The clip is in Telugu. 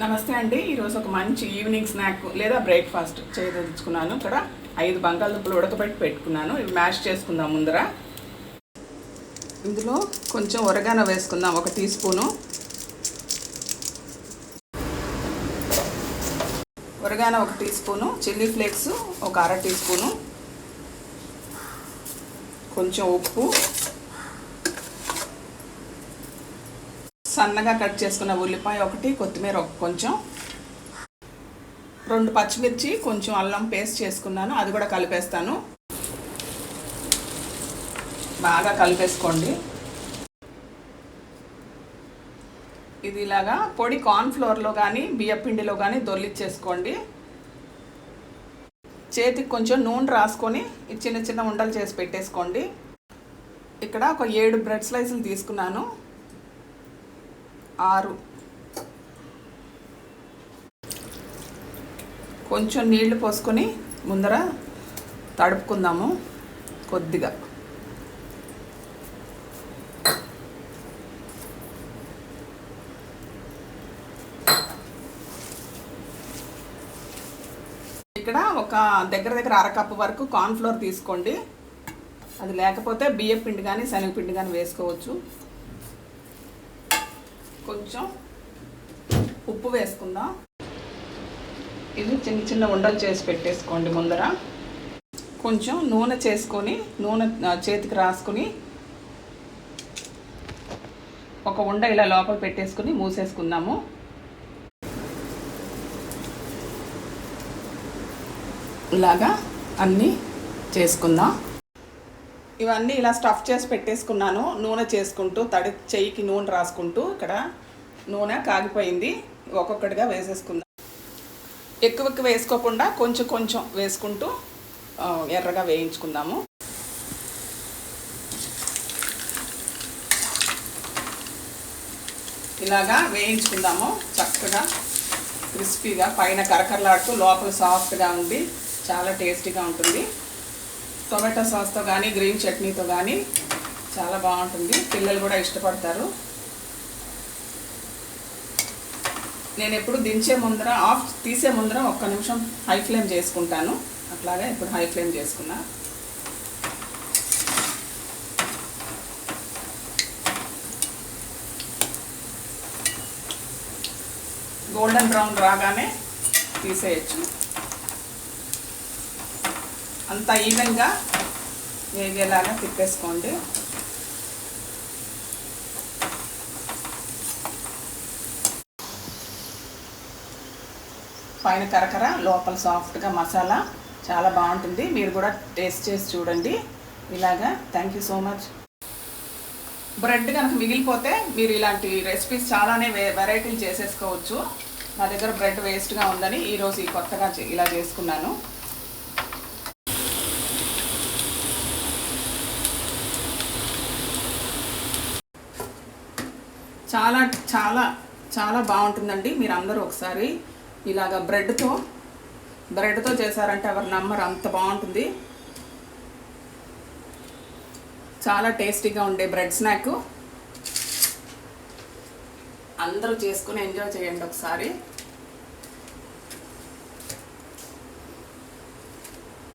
నమస్తే అండి. ఈరోజు ఒక మంచి ఈవినింగ్ స్నాక్ లేదా బ్రేక్ఫాస్ట్ చేయదలుచుకున్నాను. ఇక్కడ 5 బంగాళదుంపలు ఉడకబెట్టి పెట్టుకున్నాను. ఇవి మ్యాష్ చేసుకుందాం. ముందర ఇందులో కొంచెం ఒరగానో వేసుకుందాం, 1 teaspoon. Oregano 1 teaspoon, chilli flakes 1/2 teaspoon, కొంచెం ఉప్పు, సన్నగా కట్ చేసుకున్న ఉల్లిపాయ 1, కొత్తిమీర కొంచెం, 2 పచ్చిమిర్చి, కొంచెం అల్లం పేస్ట్ చేసుకున్నాను, అది కూడా కలిపేస్తాను. బాగా కలిపేసుకోండి. ఇది ఇలాగా పొడి కార్న్ఫ్లోర్లో కానీ బియ్యపిండిలో కానీ దొల్లిచ్చేసుకోండి. చేతికి కొంచెం నూనె రాసుకొని చిన్న చిన్న ఉండలు చేసి పెట్టేసుకోండి. ఇక్కడ ఒక 7 బ్రెడ్ స్లైసులు తీసుకున్నాను. 6 కొంచెం నీళ్లు పోసుకొని ముందర తడుపుకుందాము కొద్దిగా. ఇక్కడ ఒక దగ్గర 1/2 కప్పు వరకు కార్న్ఫ్లోర్ తీసుకోండి. అది లేకపోతే బియ్యపిండి కానీ శనగపిండి కానీ వేసుకోవచ్చు. కొంచెం ఉప్పు వేసుకుందాం. ఇది చిన్న చిన్న ఉండలు చేసి పెట్టేసుకోండి. ముందర కొంచెం నూనె చేసుకొని నూనె చేతికి రాసుకొని ఒక ఉండ ఇలా లోపల పెట్టేసుకుని మూసేసుకుందాము. ఇలాగా అన్నీ చేసుకుందాం. ఇవన్నీ ఇలా స్టఫ్ చేసి పెట్టేసుకున్నాను. నూనె చేసుకుంటూ చెయ్యికి నూనె రాసుకుంటూ ఇక్కడ నూనె కాగిపోయింది. ఒక్కొక్కటిగా వేసేసుకుందాం. ఎక్కువ వేసుకోకుండా కొంచెం కొంచెం వేసుకుంటూ ఎర్రగా వేయించుకుందాము. ఇలాగా వేయించుకుందాము. చక్కగా క్రిస్పీగా, పైన కరకరలాడుతూ లోపల సాఫ్ట్గా ఉండి చాలా టేస్టీగా ఉంటుంది. టొమాటో సాస్తో కానీ గ్రీన్ చట్నీతో కానీ చాలా బాగుంటుంది. పిల్లలు కూడా ఇష్టపడతారు. నేను ఎప్పుడు దించే ముందర తీసే ముందర 1 నిమిషం హై ఫ్లేమ్ చేసుకుంటాను. అట్లాగే ఇప్పుడు హై ఫ్లేమ్ చేసుకున్నా. గోల్డెన్ బ్రౌన్ రాగానే తీసేయచ్చు. అంతా ఈవెన్గా వేగేలాగా తిప్పేసుకోండి. పైన కరకర, లోపల సాఫ్ట్గా మసాలా చాలా బాగుంటుంది. మీరు కూడా టేస్ట్ చేసి చూడండి ఇలాగా. Thank you so much. Bread కనుక మిగిలిపోతే మీరు ఇలాంటి రెసిపీస్ చాలానే వెరైటీలు చేసేసుకోవచ్చు. నా దగ్గర బ్రెడ్ వేస్ట్గా ఉందని ఈరోజు కొత్తగా ఇలా చేసుకున్నాను. చాలా చాలా చాలా బాగుంటుందండి. మీరు అందరూ ఒకసారి ఇలాగ బ్రెడ్తో చేశారంటే ఎవరు నమ్మరు, అంత బాగుంటుంది. చాలా టేస్టీగా ఉండే బ్రెడ్ స్నాక్ అందరూ చేసుకుని ఎంజాయ్ చేయండి ఒకసారి.